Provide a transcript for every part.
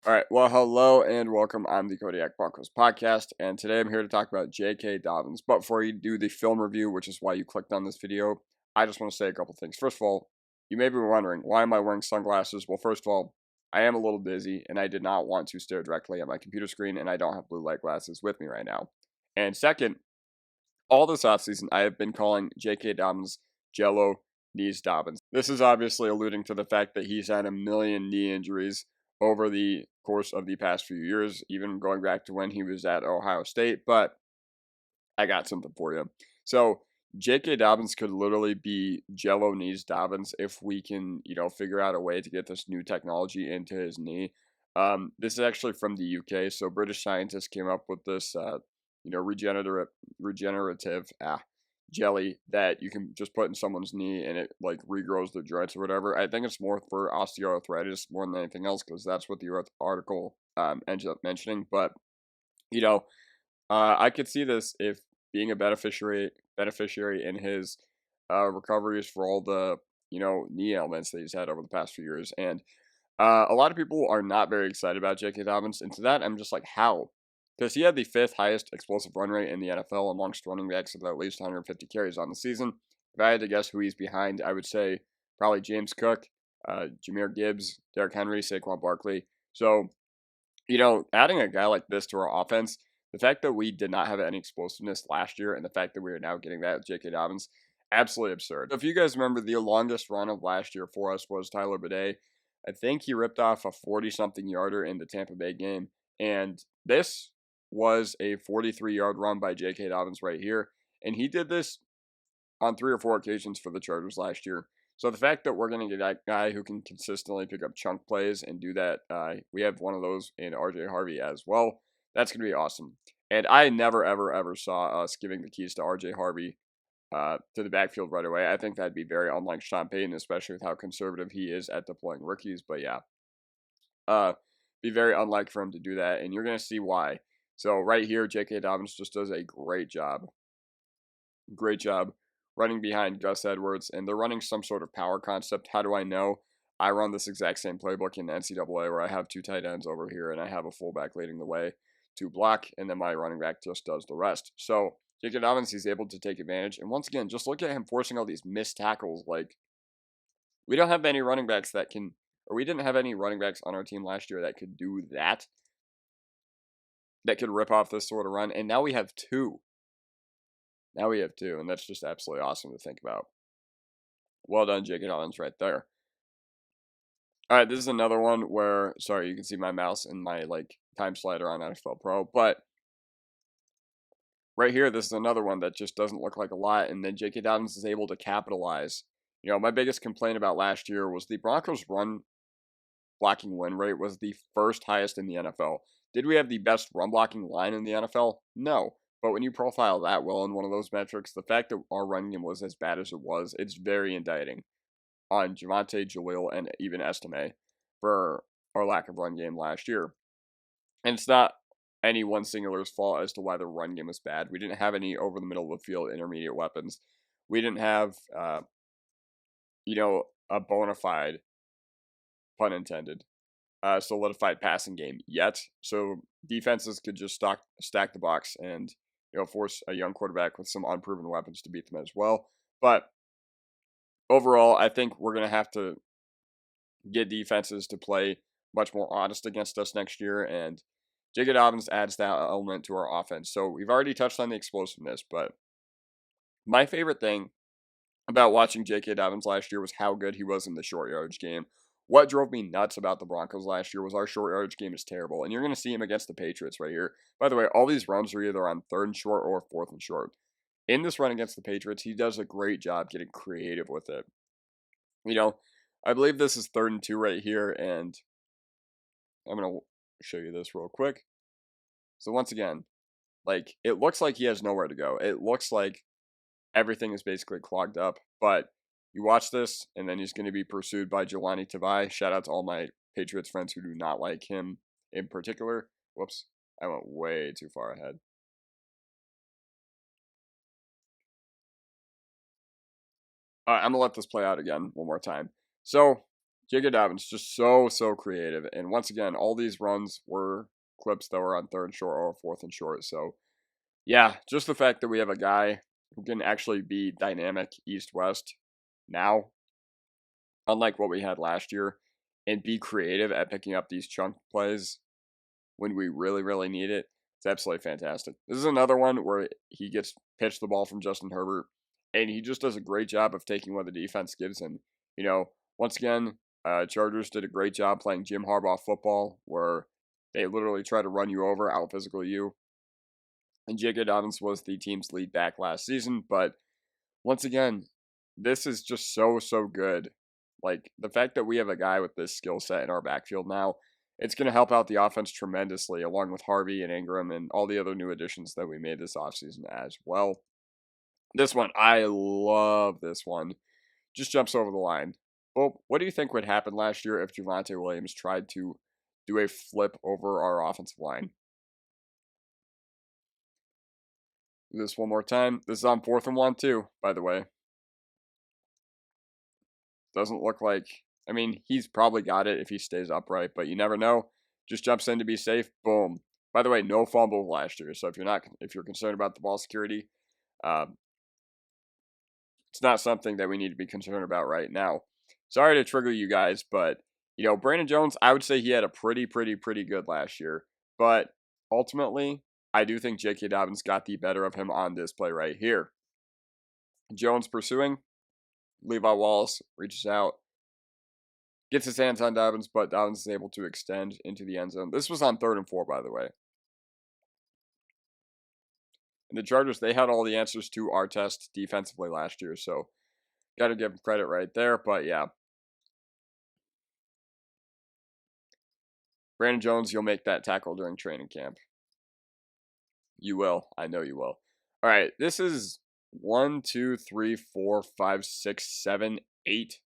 All right, well, hello and welcome. I'm the Kodiak Broncos Podcast, and today I'm here to talk about JK Dobbins. But before you do the film review, which is why you clicked on this video, I just want to say a couple things. First of all, you may be wondering, why am I wearing sunglasses? Well, first of all, I am a little dizzy, and I did not want to stare directly at my computer screen, and I don't have blue light glasses with me right now. And second, all this offseason, I have been calling JK Dobbins Jello Knees Dobbins. This is obviously alluding to the fact that he's had a million knee injuries over the course of the past few years, even going back to when he was at Ohio State. But I got something for you. So J.K. Dobbins could literally be Jello Knees Dobbins if we can, figure out a way to get this new technology into his knee. This is actually from the UK. So British scientists came up with this, regenerative jelly that you can just put in someone's knee and it like regrows the joints or whatever. I think it's more for osteoarthritis more than anything else because that's what the article ended up mentioning. But I could see this if being a beneficiary in his recoveries for all the knee ailments that he's had over the past few years. And a lot of people are not very excited about J.K. Dobbins, and to that I'm just like, how? Because he had the fifth highest explosive run rate in the NFL amongst running backs with at least 150 carries on the season. If I had to guess who he's behind, I would say probably James Cook, Jahmyr Gibbs, Derrick Henry, Saquon Barkley. So, adding a guy like this to our offense, the fact that we did not have any explosiveness last year and the fact that we are now getting that with J.K. Dobbins, absolutely absurd. If you guys remember, the longest run of last year for us was Tyler Bidet. I think he ripped off a 40-something yarder in the Tampa Bay game. And this was a 43-yard run by J.K. Dobbins right here. And he did this on 3 or 4 occasions for the Chargers last year. So the fact that we're going to get that guy who can consistently pick up chunk plays and do that, we have one of those in RJ Harvey as well. That's going to be awesome. And I never, ever, ever saw us giving the keys to RJ Harvey to the backfield right away. I think that'd be very unlike Sean Payton, especially with how conservative he is at deploying rookies. But yeah, be very unlike for him to do that. And you're going to see why. So right here, J.K. Dobbins just does a great job. Great job running behind Gus Edwards. And they're running some sort of power concept. How do I know? I run this exact same playbook in NCAA where I have 2 tight ends over here and I have a fullback leading the way to block. And then my running back just does the rest. So J.K. Dobbins, he's able to take advantage. And once again, just look at him forcing all these missed tackles. Like, we don't have any running backs that can, or we didn't have any running backs on our team last year that could do that. That could rip off this sort of run. And now we have 2. Now we have 2. And that's just absolutely awesome to think about. Well done, J.K. Dobbins right there. All right, this is another one where, sorry, you can see my mouse and my, time slider on NFL Pro. But right here, this is another one that just doesn't look like a lot. And then J.K. Dobbins is able to capitalize. My biggest complaint about last year was the Broncos run blocking win rate was the first highest in the NFL. Did we have the best run blocking line in the NFL? No. But when you profile that well in one of those metrics, the fact that our run game was as bad as it was, it's very indicting on Javonte, Jaleel, and even Estime for our lack of run game last year. And it's not any one singular's fault as to why the run game was bad. We didn't have any over the middle of the field intermediate weapons. We didn't have, a bona fide, pun intended, solidified passing game yet. So defenses could just stack the box and force a young quarterback with some unproven weapons to beat them as well. But overall, I think we're going to have to get defenses to play much more honest against us next year, and J.K. Dobbins adds that element to our offense. So we've already touched on the explosiveness, but my favorite thing about watching J.K. Dobbins last year was how good he was in the short yardage game. What drove me nuts about the Broncos last year was our short yardage game is terrible. And you're going to see him against the Patriots right here. By the way, all these runs are either on 3rd and short or 4th and short. In this run against the Patriots, he does a great job getting creative with it. I believe this is 3rd and 2 right here. And I'm going to show you this real quick. So once again, it looks like he has nowhere to go. It looks like everything is basically clogged up. But you watch this, and then he's going to be pursued by Jelani Tavai. Shout out to all my Patriots friends who do not like him in particular. Whoops, I went way too far ahead. All right, I'm going to let this play out again one more time. So JK Dobbins, just so creative. And once again, all these runs were clips that were on third and short or fourth and short. So, yeah, just the fact that we have a guy who can actually be dynamic east-west now, unlike what we had last year, and be creative at picking up these chunk plays when we really need it. It's absolutely fantastic. This is another one where he gets pitched the ball from Justin Herbert, and he just does a great job of taking what the defense gives him. Once again, Chargers did a great job playing Jim Harbaugh football, where they literally try to run you over, out physical you. And JK Dobbins was the team's lead back last season, but once again, this is just so good. Like, the fact that we have a guy with this skill set in our backfield now, it's going to help out the offense tremendously, along with Harvey and Ingram and all the other new additions that we made this offseason as well. This one, I love this one. Just jumps over the line. Well, what do you think would happen last year if Javonte Williams tried to do a flip over our offensive line? Do this one more time. This is on 4th and 1 too, by the way. Doesn't look like, I mean, he's probably got it if he stays upright, but you never know. Just jumps in to be safe. Boom. By the way, no fumble last year. So if you're concerned about the ball security, it's not something that we need to be concerned about right now. Sorry to trigger you guys, but Brandon Jones, I would say he had a pretty good last year. But ultimately, I do think JK Dobbins got the better of him on this play right here. Jones pursuing. Levi Wallace reaches out, gets his hands on Dobbins, but Dobbins is able to extend into the end zone. This was on 3rd and 4, by the way. And the Chargers, they had all the answers to our test defensively last year, so got to give them credit right there. But yeah, Brandon Jones, you'll make that tackle during training camp. You will. I know you will. All right, this is 1, 2, 3, 4, 5, 6, 7, 8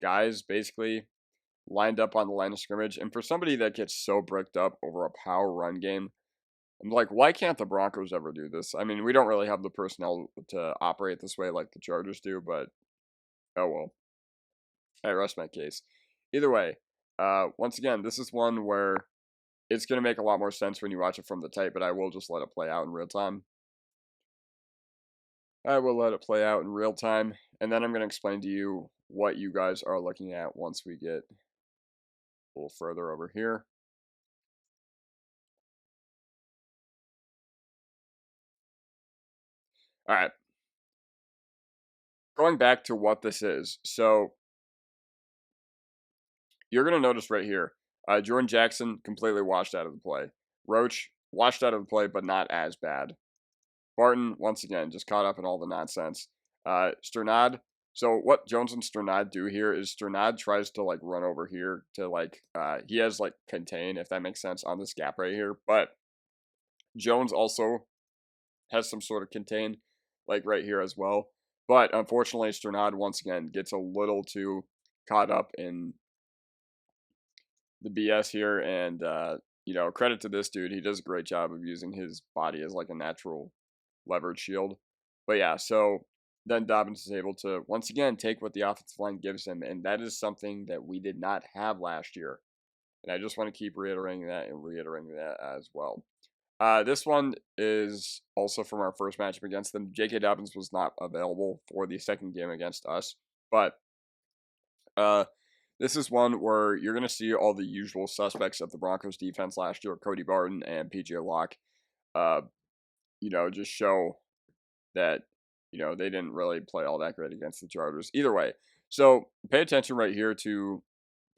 guys basically lined up on the line of scrimmage. And for somebody that gets so bricked up over a power run game, I'm like, why can't the Broncos ever do this? I mean, we don't really have the personnel to operate this way like the Chargers do, but oh well. I rest my case. Either way, once again, this is one where it's going to make a lot more sense when you watch it from the tape, but I will just let it play out in real time. I will let it play out in real time, and then I'm going to explain to you what you guys are looking at once we get a little further over here. All right. Going back to what this is. So you're going to notice right here, Jordan Jackson completely washed out of the play. Roach washed out of the play, but not as bad. Barton, once again, just caught up in all the nonsense. Sternad. So what Jones and Sternad do here is Sternad tries to run over here to he has contain, if that makes sense, on this gap right here. But Jones also has some sort of contain right here as well. But unfortunately, Sternad once again gets a little too caught up in the BS here. And, credit to this dude. He does a great job of using his body as a natural leverage shield. But yeah, so then Dobbins is able to once again take what the offensive line gives him, and that is something that we did not have last year. And I just want to keep reiterating that as well. This one is also from our first matchup against them. JK Dobbins was not available for the second game against us, but this is one where you're going to see all the usual suspects of the Broncos defense last year, Cody Barton and PJ Locke, just show that, they didn't really play all that great against the Chargers. Either way, so pay attention right here to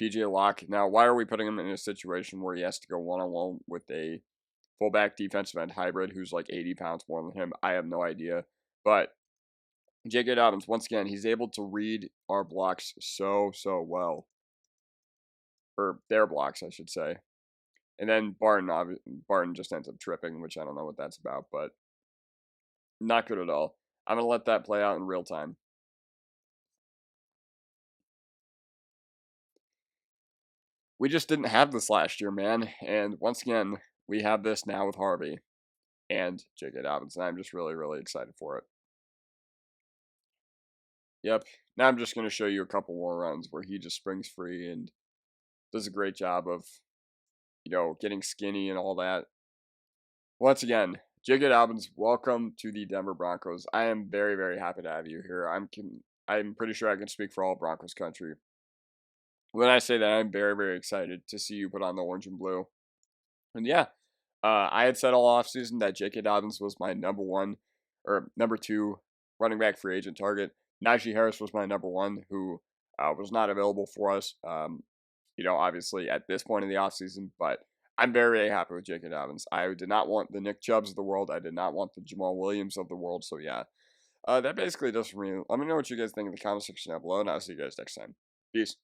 PJ Locke. Now, why are we putting him in a situation where he has to go one-on-one with a fullback defensive end hybrid who's 80 pounds more than him? I have no idea. But J.K. Dobbins, once again, he's able to read our blocks so well. Or their blocks, I should say. And then Barton just ends up tripping, which I don't know what that's about, but not good at all. I'm going to let that play out in real time. We just didn't have this last year, man. And once again, we have this now with Harvey and J.K. Dobbins, and I'm just really excited for it. Yep. Now I'm just going to show you a couple more runs where he just springs free and does a great job of, getting skinny and all that. Once again, JK Dobbins, welcome to the Denver Broncos. I am very, very happy to have you here. I'm pretty sure I can speak for all Broncos country when I say that I'm very, very excited to see you put on the orange and blue. And yeah, I had said all offseason that J.K. Dobbins was my number one or number two running back free agent target. Najee Harris was my number one, who was not available for us, obviously at this point in the offseason. But I'm very, very happy with J.K. Dobbins. I did not want the Nick Chubbs of the world. I did not want the Jamal Williams of the world. So yeah, that basically does for me. Let me know what you guys think in the comment section down below, and I'll see you guys next time. Peace.